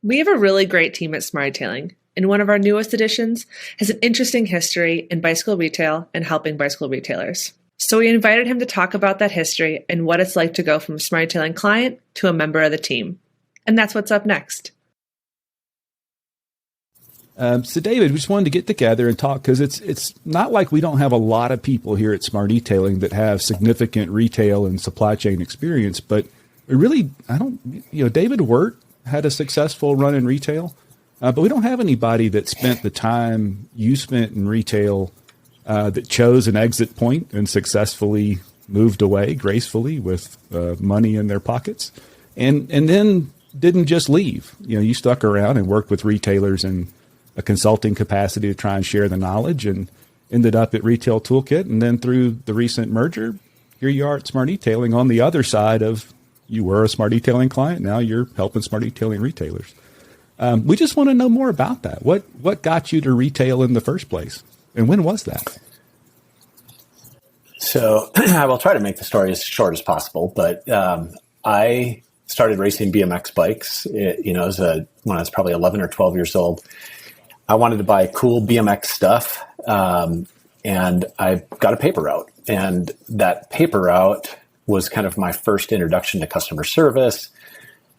We have a really great team at SmartEtailing, and one of our newest additions has an interesting history in bicycle retail and helping bicycle retailers. So we invited him to talk about that history and what it's like to go from a SmartEtailing client to a member of the team. And that's what's up next. So David, we just wanted to get together and talk because it's not like we don't have a lot of people here at SmartEtailing that have significant retail and supply chain experience, but we really, David Wirt had a successful run in retail, but we don't have anybody that spent the time you spent in retail that chose an exit point and successfully moved away gracefully with money in their pockets and then didn't just leave. You stuck around and worked with retailers in a consulting capacity to try and share the knowledge and ended up at Retail Toolkit. And then through the recent merger, here you are at SmartEtailing on the other side of you were a SmartEtailing client. Now you're helping SmartEtailing retailers. We just want to know more about that. What got you to retail in the first place? And when was that? So I will try to make the story as short as possible, but I started racing BMX bikes, when I was probably 11 or 12 years old. I wanted to buy cool BMX stuff, and I got a paper route. And that paper route was kind of my first introduction to customer service.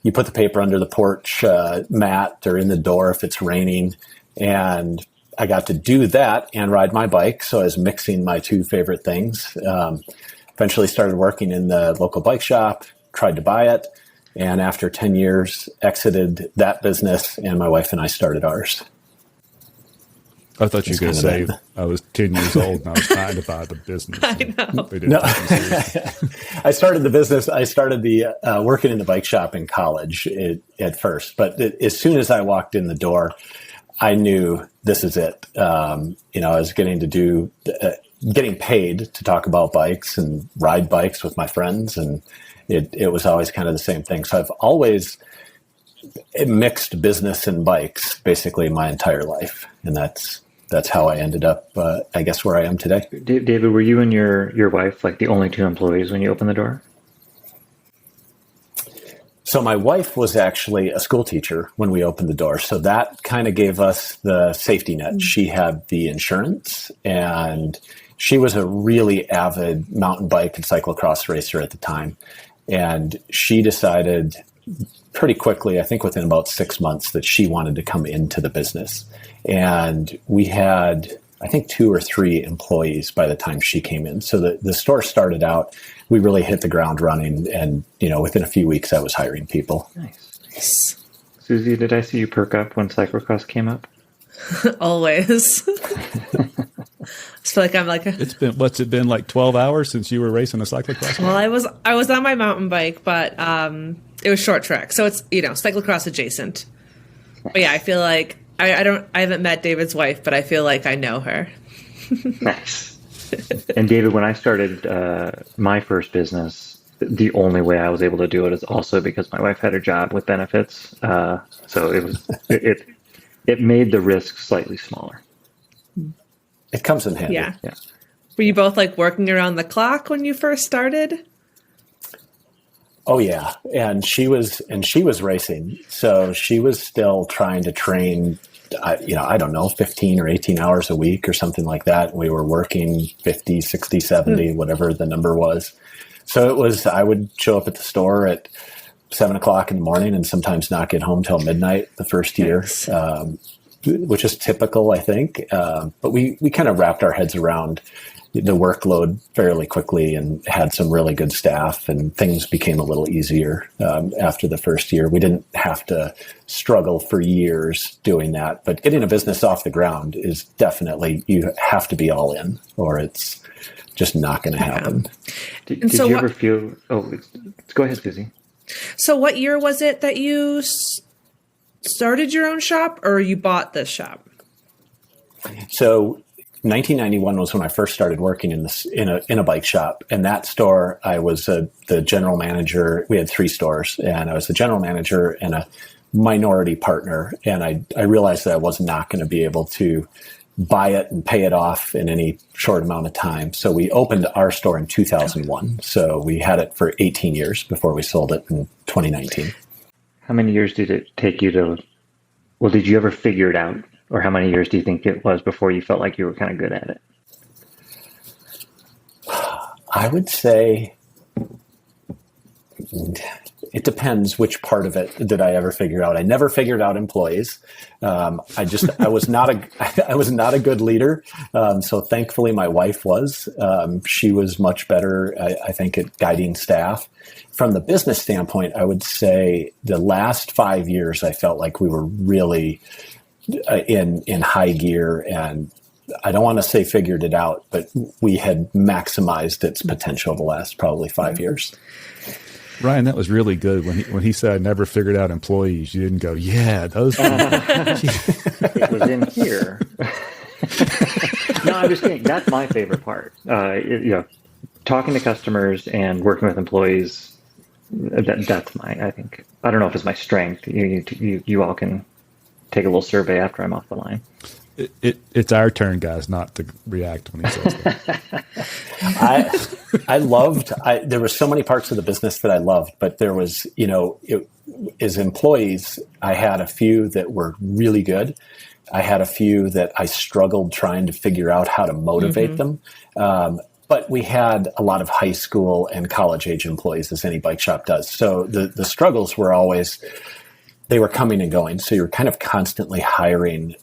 You put the paper under the porch mat or in the door if it's raining. And I got to do that and ride my bike. So I was mixing my two favorite things. Eventually started working in the local bike shop, tried to buy it. And after 10 years, exited that business, and my wife and I started ours. I thought you were going to say I was 10 years old and I was trying to buy the business. I know. No. I started the business. I started working in the bike shop in college at first. But as soon as I walked in the door, I knew this is it. I was getting paid to talk about bikes and ride bikes with my friends. And it was always kind of the same thing. So I've always mixed business and bikes basically my entire life. And that's how I ended up, I guess, where I am today. David, were you and your wife like the only two employees when you opened the door? So my wife was actually a school teacher when we opened the door. So that kind of gave us the safety net. Mm-hmm. She had the insurance, and she was a really avid mountain bike and cyclocross racer at the time. And she decided pretty quickly, I think within about 6 months, that she wanted to come into the business. And we had, I think, 2 or 3 employees by the time she came in. So the store started out, we really hit the ground running. And, within a few weeks, I was hiring people. Nice. Susie, did I see you perk up when cyclocross came up? Always. I feel like I'm like what's it been like 12 hours since you were racing a cyclocross? Well, I was on my mountain bike, but it was short track, so it's cyclocross adjacent. But yeah, I feel like I haven't met David's wife, but I feel like I know her. Nice. And David, when I started my first business, the only way I was able to do it is also because my wife had a job with benefits. So it made the risk slightly smaller. It comes in handy. Yeah. Were you both like working around the clock when you first started? Oh yeah. And she was racing. So she was still trying to train, I don't know, 15 or 18 hours a week or something like that. We were working 50, 60, 70, whatever the number was. So I would show up at the store at 7 o'clock in the morning and sometimes not get home till midnight the first year, which is typical, I think. But we kind of wrapped our heads around the workload fairly quickly and had some really good staff, and things became a little easier after the first year. We didn't have to struggle for years doing that, but getting a business off the ground is definitely, you have to be all in or it's just not going to happen. Did you ever feel, go ahead, Susie. So what year was it that you started your own shop, or you bought this shop? So 1991 was when I first started working in a bike shop. And that store, I was the general manager. We had 3 stores, and I was the general manager and a minority partner. And I realized that I was not going to be able to buy it and pay it off in any short amount of time. So we opened our store in 2001. So we had it for 18 years before we sold it in 2019. How many years did it take you to, well, did you ever figure it out? Or how many years do you think it was before you felt like you were kind of good at it? I would say it depends which part of it did I ever figure out. I never figured out employees. I was not a good leader. So thankfully my wife was. She was much better, I think, at guiding staff. From the business standpoint, I would say the last 5 years, I felt like we were really in high gear, and I don't want to say figured it out, but we had maximized its potential the last probably 5 years. Ryan, that was really good. When he said, I never figured out employees, you didn't go, yeah, those it was in here. No, I'm just kidding. That's my favorite part. Talking to customers and working with employees, that's I think, I don't know if it's my strength. You all can take a little survey after I'm off the line. It's our turn, guys, not to react when he says that. There were so many parts of the business that I loved, but there was, as employees, I had a few that were really good. I had a few that I struggled trying to figure out how to motivate them. But we had a lot of high school and college age employees, as any bike shop does. So the struggles were always, they were coming and going. So you're kind of constantly hiring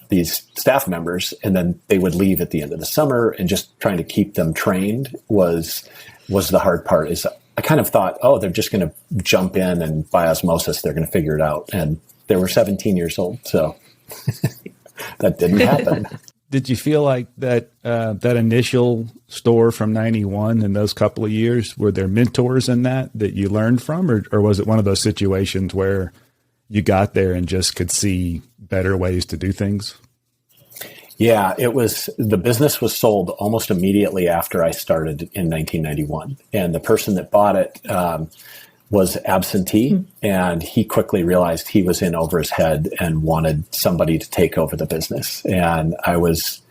these staff members, and then they would leave at the end of the summer, and just trying to keep them trained was the hard part. Is I kind of thought, oh, they're just going to jump in and by osmosis, they're going to figure it out. And they were 17 years old. So that didn't happen. Did you feel like that initial store from 91 and those couple of years, were there mentors in that you learned from, or was it one of those situations where you got there and just could see better ways to do things? Yeah, the business was sold almost immediately after I started in 1991. And the person that bought it was absentee, and he quickly realized he was in over his head and wanted somebody to take over the business. And I was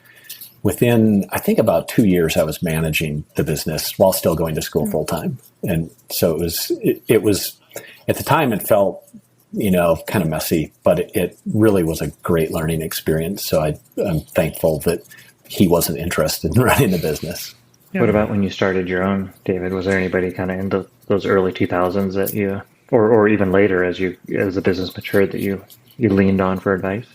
within, I think, about 2 years, I was managing the business while still going to school full time. And so it was at the time it felt, kind of messy, but it really was a great learning experience. So I'm thankful that he wasn't interested in running the business. Yeah. What about when you started your own, David? Was there anybody kind of in those early 2000s that you, or even later as the business matured, that you leaned on for advice?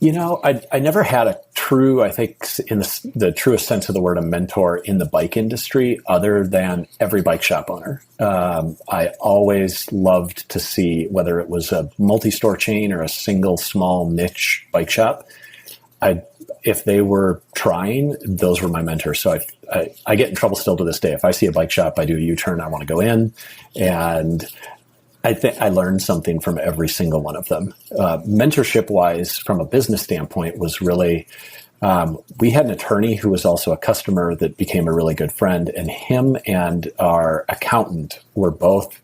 I never had a true, I think in the truest sense of the word, a mentor in the bike industry other than every bike shop owner. I always loved to see, whether it was a multi-store chain or a single small niche bike shop, if they were trying, those were my mentors. So I get in trouble still to this day. If I see a bike shop, I do a U-turn, I want to go in, and I think I learned something from every single one of them. Mentorship wise, from a business standpoint, was really, we had an attorney who was also a customer that became a really good friend, and him and our accountant were both,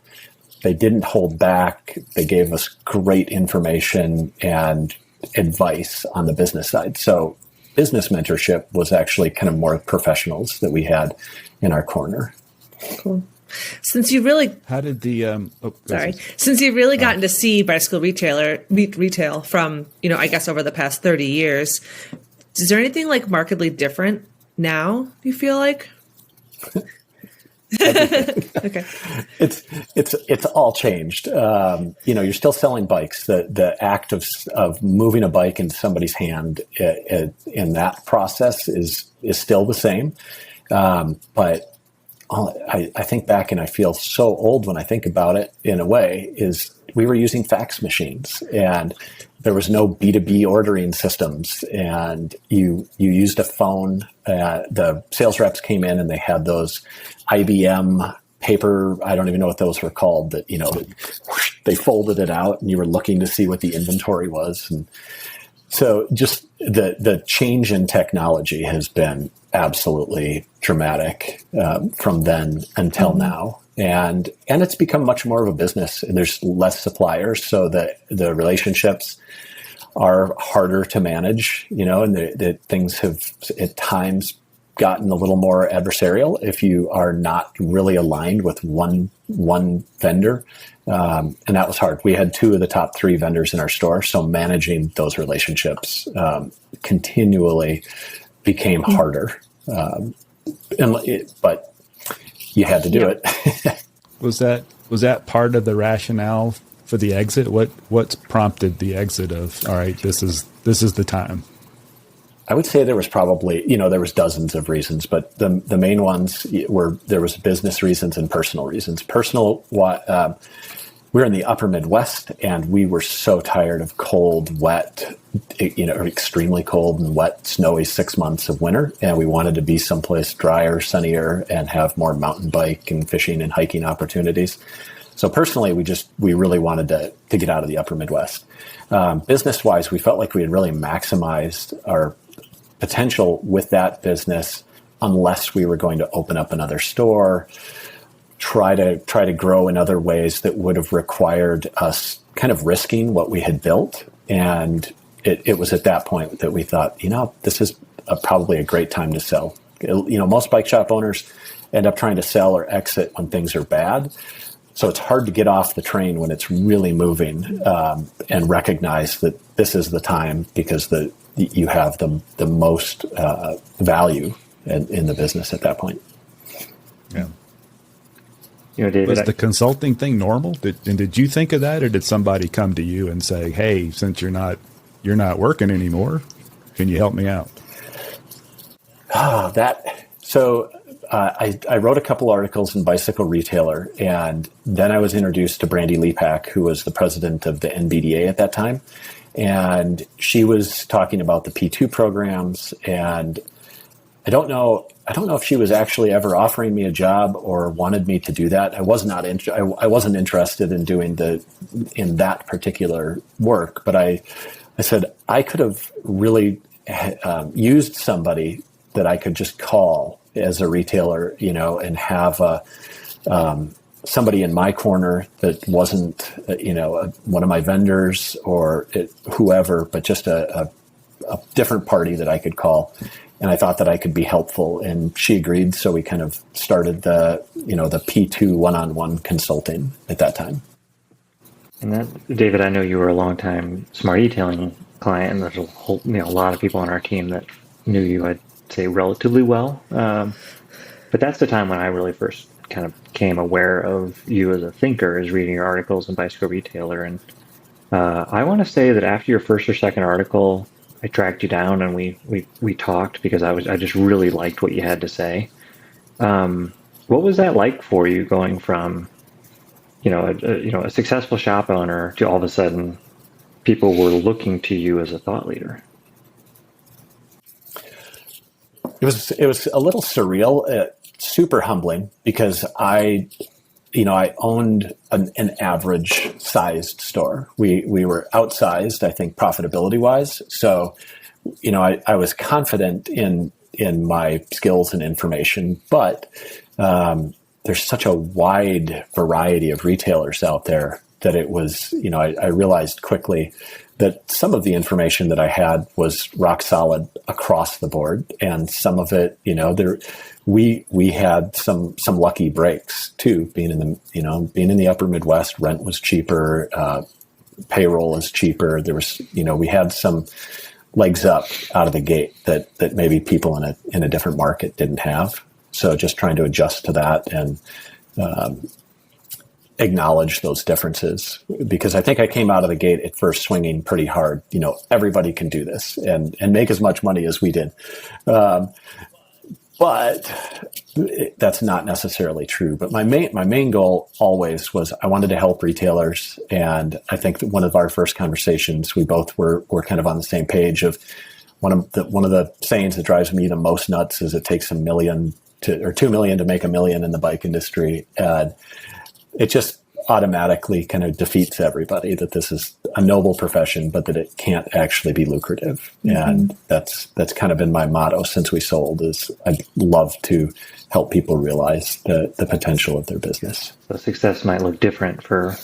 they didn't hold back. They gave us great information and advice on the business side. So business mentorship was actually kind of more professionals that we had in our corner. Cool. Since you really, since you've really gotten to see bicycle retail from, I guess over the past 30 years, is there anything like markedly different now, you feel like? Okay. It's all changed. You're still selling bikes. The act of moving a bike into somebody's hand in that process is still the same. But I think back and I feel so old when I think about it, in a way, is we were using fax machines and there was no B2B ordering systems, and you used a phone. The sales reps came in and they had those IBM paper, I don't even know what those were called, that, they folded it out and you were looking to see what the inventory was. And so just the change in technology has been absolutely dramatic from then until now. And it's become much more of a business, and there's less suppliers. So the relationships are harder to manage, and the things have at times gotten a little more adversarial if you are not really aligned with one vendor. And that was hard. We had 2 of the top 3 vendors in our store. So managing those relationships continually became harder. But you had to do it. Was that part of the rationale for the exit? What's prompted the exit of, all right, this is the time? I would say there was probably, there was dozens of reasons, but the main ones were, there was business reasons and personal reasons. We were in the upper Midwest, and we were so tired of cold, wet, extremely cold and wet, snowy 6 months of winter. And we wanted to be someplace drier, sunnier, and have more mountain bike and fishing and hiking opportunities. So personally, we really wanted to get out of the upper Midwest. Business-wise, we felt like we had really maximized our potential with that business, unless we were going to open up another store, try to grow in other ways that would have required us kind of risking what we had built. And it was at that point that we thought, this is probably a great time to sell. Most bike shop owners end up trying to sell or exit when things are bad. So it's hard to get off the train when it's really moving, and recognize that this is the time, because you have the most value in the business at that point. Yeah. David, was the consulting thing normal? Did you think of that, or did somebody come to you and say, "Hey, since you're not working anymore, can you help me out?" I wrote a couple articles in Bicycle Retailer, and then I was introduced to Brandy Lepak, who was the president of the NBDA at that time. And she was talking about the P2 programs, and I don't know if she was actually ever offering me a job or wanted me to do that. I wasn't interested in doing in that particular work, but I said I could have really used somebody that I could just call as a retailer, and have somebody in my corner that wasn't, one of my vendors or whoever, but just a different party that I could call. And I thought that I could be helpful, and she agreed. So we kind of started the P2 one-on-one consulting at that time. And that, David, I know you were a longtime SmartEtailing client, and there's a lot of people on our team that knew you, I'd say, relatively well. But that's the time when I really first kind of became aware of you as a thinker, is reading your articles in Bicycle Retailer. And I want to say that after your first or second article, I tracked you down and we talked, because I just really liked what you had to say. What was that like for you, going from a successful shop owner to all of a sudden people were looking to you as a thought leader? It was a little surreal, super humbling, because I owned an average sized store. We were outsized, I think, profitability wise. So, I was confident in my skills and information, but there's such a wide variety of retailers out there that it was, I realized quickly that some of the information that I had was rock solid across the board, and some of it, we had some lucky breaks too. Being in the upper Midwest, rent was cheaper, payroll is cheaper. There was, we had some legs up out of the gate that maybe people in a different market didn't have. So just trying to adjust to that and acknowledge those differences, because I think I came out of the gate at first swinging pretty hard. Everybody can do this and make as much money as we did. But that's not necessarily true. But my main goal always was I wanted to help retailers. And I think that one of our first conversations, we both were kind of on the same page of one of the sayings that drives me the most nuts is it takes $1 million or $2 million to make $1 million in the bike industry. And it just automatically kind of defeats everybody that this is a noble profession, but that it can't actually be lucrative. Mm-hmm. And that's kind of been my motto since we sold, is I'd love to help people realize the potential of their business. So success might look different for,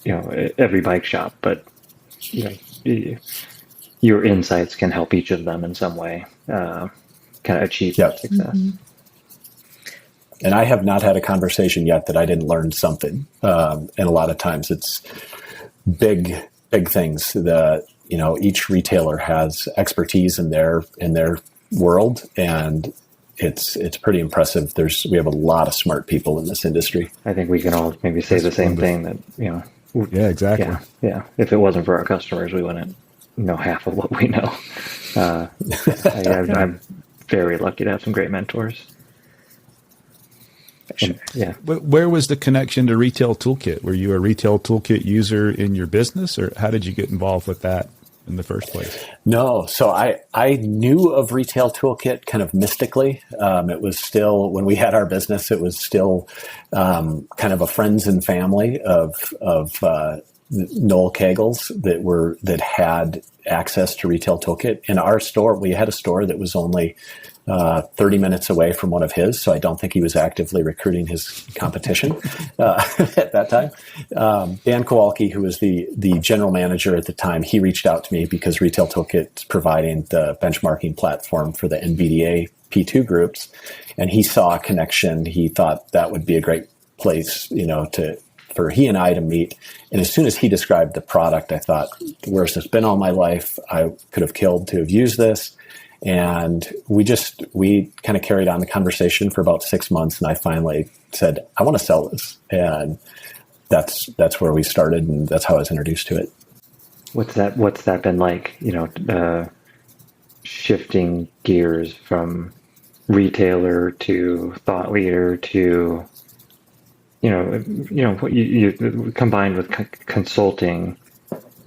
every bike shop, but your insights can help each of them in some way. kind of achieve that success. And I have not had a conversation yet that I didn't learn something. And a lot of times it's big things that, each retailer has expertise in their world, and it's pretty impressive. We have a lot of smart people in this industry. I think we can all maybe say the same thing, that, Yeah, exactly. Yeah. If it wasn't for our customers, we wouldn't know half of what we know. I'm very lucky to have some great mentors. Sure. Yeah. Where was the connection to Retail Toolkit? Were you a Retail Toolkit user in your business, or how did you get involved with that in the first place? No. So I knew of Retail Toolkit kind of mystically. It was still, when we had our business, it was still kind of a friends and family of Noel Kegels that had access to Retail Toolkit. In our store, we had a store that was only 30 minutes away from one of his, so I don't think he was actively recruiting his competition at that time. Dan Kowalski, who was the general manager at the time, he reached out to me because Retail Toolkit's providing the benchmarking platform for the NVDA P2 groups, and he saw a connection. He thought that would be a great place, for he and I to meet. And as soon as he described the product, I thought, where's this been all my life? I could have killed to have used this. And we kind of carried on the conversation for about 6 months. And I finally said, I want to sell this. And that's where we started. And that's how I was introduced to it. What's that been like, shifting gears from retailer to thought leader to, you combined with consulting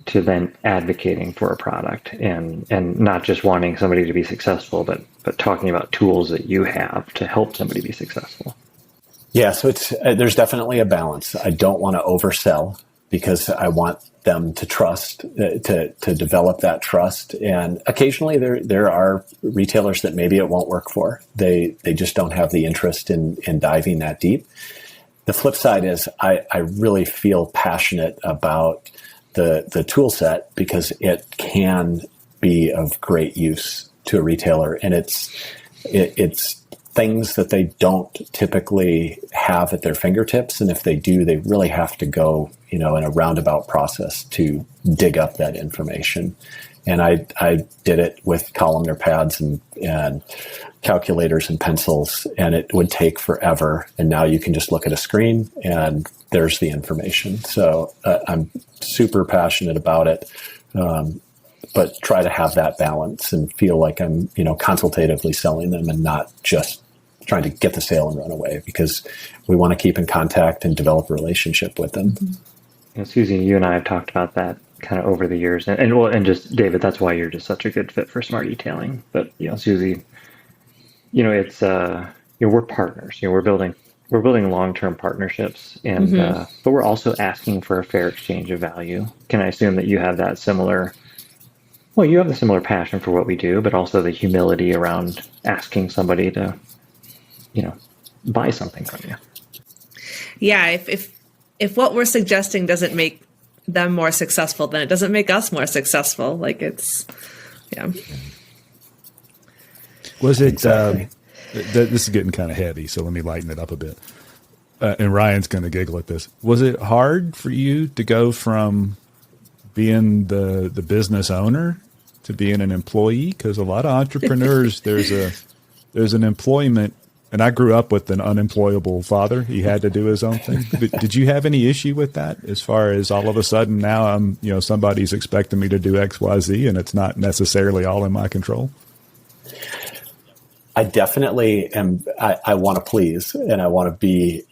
to then advocating for a product and not just wanting somebody to be successful, but talking about tools that you have to help somebody be successful. Yeah. So there's definitely a balance. I don't want to oversell because I want them to trust, to develop that trust. And occasionally there are retailers that maybe it won't work for. They just don't have the interest in diving that deep. The flip side is I really feel passionate about the tool set because it can be of great use to a retailer, and it's things that they don't typically have at their fingertips, and if they do, they really have to go in a roundabout process to dig up that information. And I did it with columnar pads and calculators and pencils, and it would take forever. And now you can just look at a screen and there's the information. So I'm super passionate about it, but try to have that balance and feel like I'm, consultatively selling them and not just trying to get the sale and run away, because we want to keep in contact and develop a relationship with them. Susie, you and I have talked about that kind of over the years, and just David, that's why you're just such a good fit for Smart Etailing. But Susie, it's we're partners. We're building long-term partnerships, and but we're also asking for a fair exchange of value. Can I assume that you have that similar? Well, you have the similar passion for what we do, but also the humility around asking somebody to, buy something from you. Yeah, if what we're suggesting doesn't make them more successful, then it doesn't make us more successful. Was it, Exactly. This is getting kind of heavy, so let me lighten it up a bit. And Ryan's going to giggle at this. Was it hard for you to go from being the business owner to being an employee? Because a lot of entrepreneurs, there's an employment. And I grew up with an unemployable father. He had to do his own thing. Did you have any issue with that, as far as all of a sudden now I'm, somebody's expecting me to do X, Y, Z, and it's not necessarily all in my control? I definitely am. I want to please, and I want to be,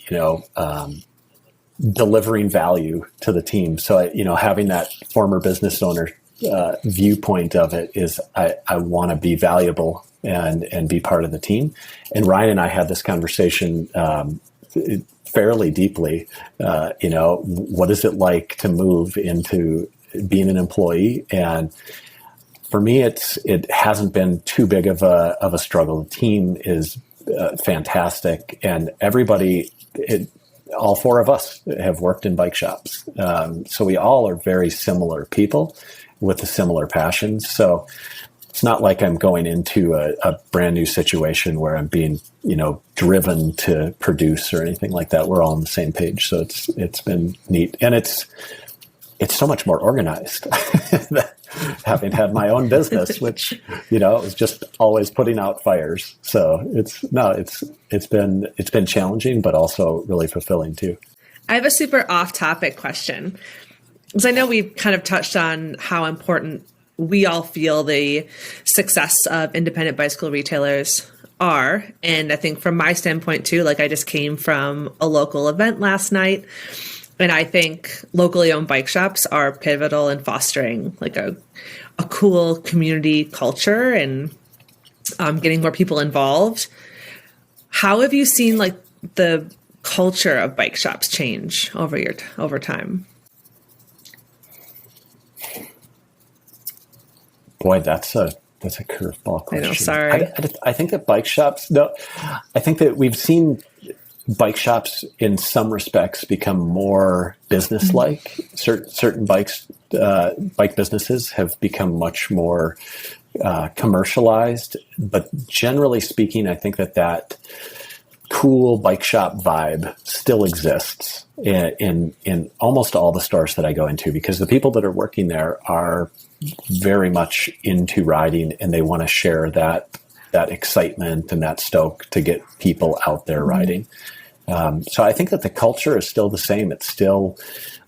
delivering value to the team. So, having that former business owner viewpoint of it is I want to be valuable and be part of the team. And Ryan and I had this conversation fairly deeply. What is it like to move into being an employee? And for me, it hasn't been too big of a struggle. The team is fantastic, and everybody, all four of us have worked in bike shops. So we all are very similar people with a similar passions. So it's not like I'm going into a brand new situation where I'm being, driven to produce or anything like that. We're all on the same page. So it's been neat. And it's so much more organized having had my own business, which, it was just always putting out fires. So it's been challenging, but also really fulfilling too. I have a super off topic question, because I know we've kind of touched on how important we all feel the success of independent bicycle retailers are. And I think from my standpoint too, like I just came from a local event last night, and I think locally owned bike shops are pivotal in fostering like a cool community culture and getting more people involved. How have you seen like the culture of bike shops change over time? Boy, that's a curveball question. I know, sorry. I think that bike shops. No, I think that we've seen bike shops in some respects become more business-like. Mm-hmm. Certain bike businesses have become much more commercialized. But generally speaking, I think that cool bike shop vibe still exists in almost all the stores that I go into, because the people that are working there are very much into riding, and they want to share that excitement and that stoke to get people out there riding. So I think that the culture is still the same. It's still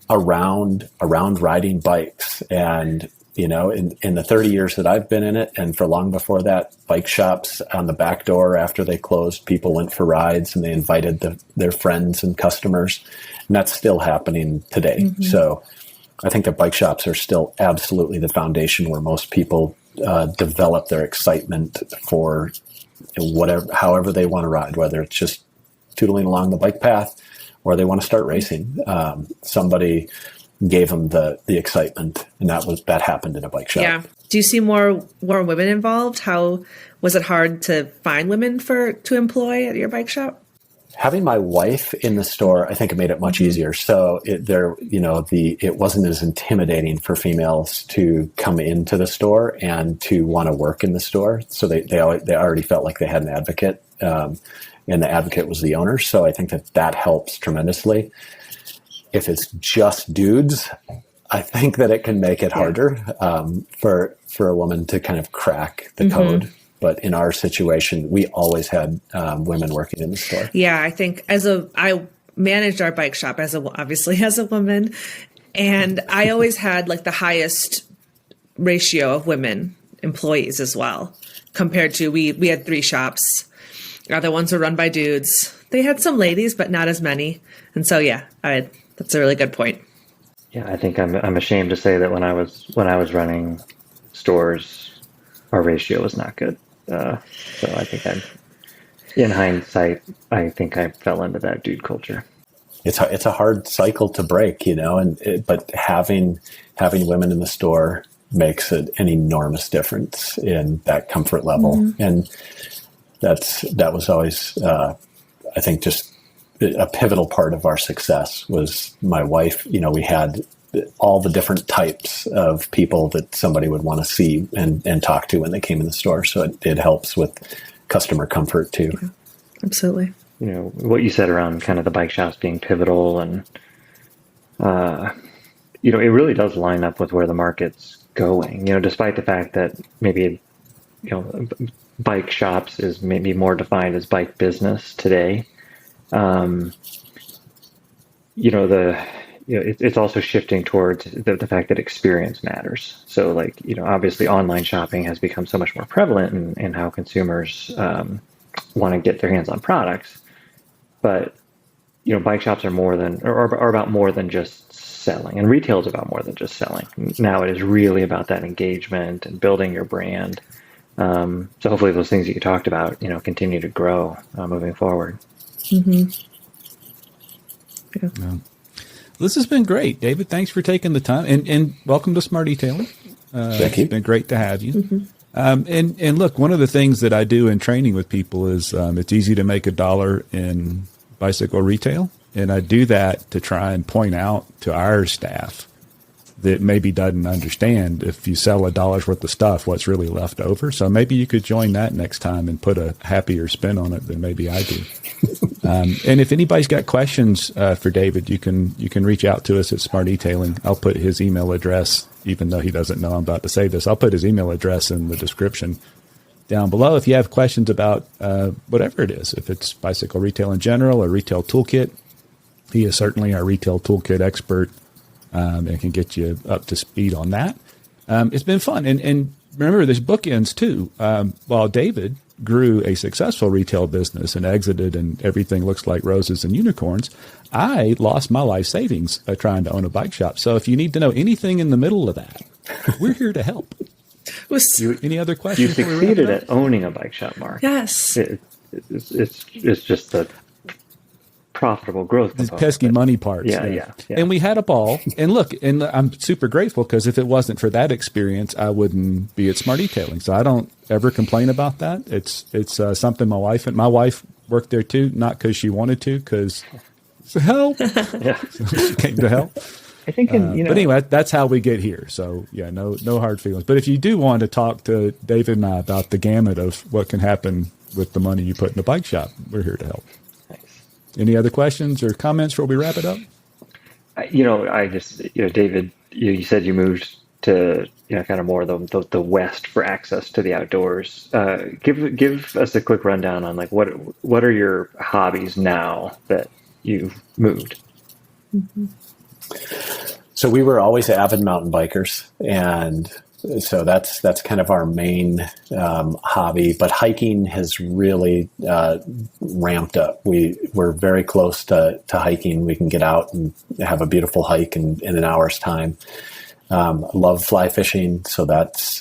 around riding bikes. And, in the 30 years that I've been in it, and for long before that, bike shops on the back door after they closed, people went for rides and they invited their friends and customers. And that's still happening today. Mm-hmm. So I think that bike shops are still absolutely the foundation where most people develop their excitement for however they want to ride, whether it's just tootling along the bike path or they want to start racing. Somebody gave them the excitement, and that happened in a bike shop. Yeah. Do you see more women involved? How was it hard to find women to employ at your bike shop? Having my wife in the store, I think it made it much easier. So it wasn't as intimidating for females to come into the store and to want to work in the store. So they already felt like they had an advocate, and the advocate was the owner. So I think that helps tremendously. If it's just dudes, I think that it can make it harder for a woman to kind of crack the code. But in our situation, we always had women working in the store. Yeah, I think I managed our bike shop obviously as a woman, and I always had like the highest ratio of women employees as well, compared to we had 3 shops. The other ones were run by dudes. They had some ladies, but not as many. And so, yeah, that's a really good point. Yeah, I think I'm ashamed to say that when I was running stores, our ratio was not good. So I think in hindsight, I think I fell into that dude culture. It's a hard cycle to break, but having women in the store makes an enormous difference in that comfort level. Mm-hmm. And that was always, I think, just a pivotal part of our success was my wife. We had all the different types of people that somebody would want to see and talk to when they came in the store. So it helps with customer comfort too. Yeah, absolutely. What you said around kind of the bike shops being pivotal, and, it really does line up with where the market's going, despite the fact that maybe, bike shops is maybe more defined as bike business today. It's also shifting towards the fact that experience matters. So obviously online shopping has become so much more prevalent in how consumers want to get their hands on products. But, bike shops are are about more than just selling, and retail is about more than just selling. Now it is really about that engagement and building your brand. So hopefully those things that you talked about, continue to grow moving forward. Mm-hmm. Yeah. This has been great, David. Thanks for taking the time, and welcome to SmartEtailing. Thank you. It's been great to have you. Mm-hmm. And look, one of the things that I do in training with people is it's easy to make $1 in bicycle retail, and I do that to try and point out to our staff that maybe doesn't understand if you sell $1 worth of stuff, what's really left over. So maybe you could join that next time and put a happier spin on it than maybe I do. And if anybody's got questions for David, you can reach out to us at SmartEtailing. I'll put his email address, even though he doesn't know I'm about to say this. I'll put his email address in the description down below. If you have questions about whatever it is, if it's bicycle retail in general or retail toolkit, he is certainly our retail toolkit expert and can get you up to speed on that. It's been fun. And remember, there's bookends too. While David grew a successful retail business and exited and everything looks like roses and unicorns, I lost my life savings trying to own a bike shop. So if you need to know anything in the middle of that, we're here to help. Any other questions? You succeeded at owning a bike shop, Mark. Yes. It's just the profitable growth These pesky money parts. Yeah. And we had a ball. And look, and I'm super grateful because if it wasn't for that experience, I wouldn't be at SmartEtailing. So I don't ever complain about that. It's something my wife worked there too, not because she wanted to, because help. Yeah. She came to help. I think, but anyway, that's how we get here. So yeah, no hard feelings. But if you do want to talk to David and I about the gamut of what can happen with the money you put in the bike shop, we're here to help. Any other questions or comments before we wrap it up? David, you said you moved to, kind of more the West for access to the outdoors. Give us a quick rundown on like what are your hobbies now that you've moved? Mm-hmm. So we were always avid mountain bikers, and so that's kind of our main hobby. But hiking has really ramped up. We're very close to hiking. We can get out and have a beautiful hike in an hour's time. Love fly fishing, so that's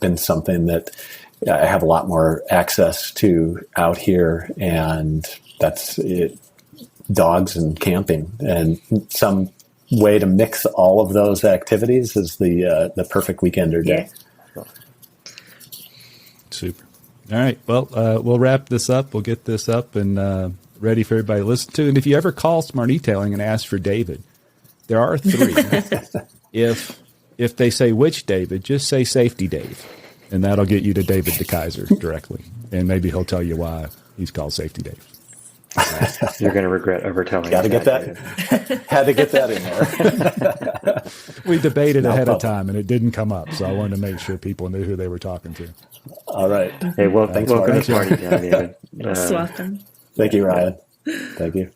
been something that I have a lot more access to out here, and that's it. Dogs and camping, and some way to mix all of those activities is the perfect weekender day. Yeah. Super. All right. Well, we'll wrap this up. We'll get this up and ready for everybody to listen to. And if you ever call SmartEtailing and ask for David, there are 3. If they say which David, just say Safety Dave, and that'll get you to David DeKeyser directly. And maybe he'll tell you why he's called Safety Dave. You're going to regret overtelling. Got to get that. Had to get that in there. We debated ahead of time, and it didn't come up, so I wanted to make sure people knew who they were talking to. All right. Hey, welcome to SmartEtailing, David. Welcome. Thank you, Ryan. Thank you.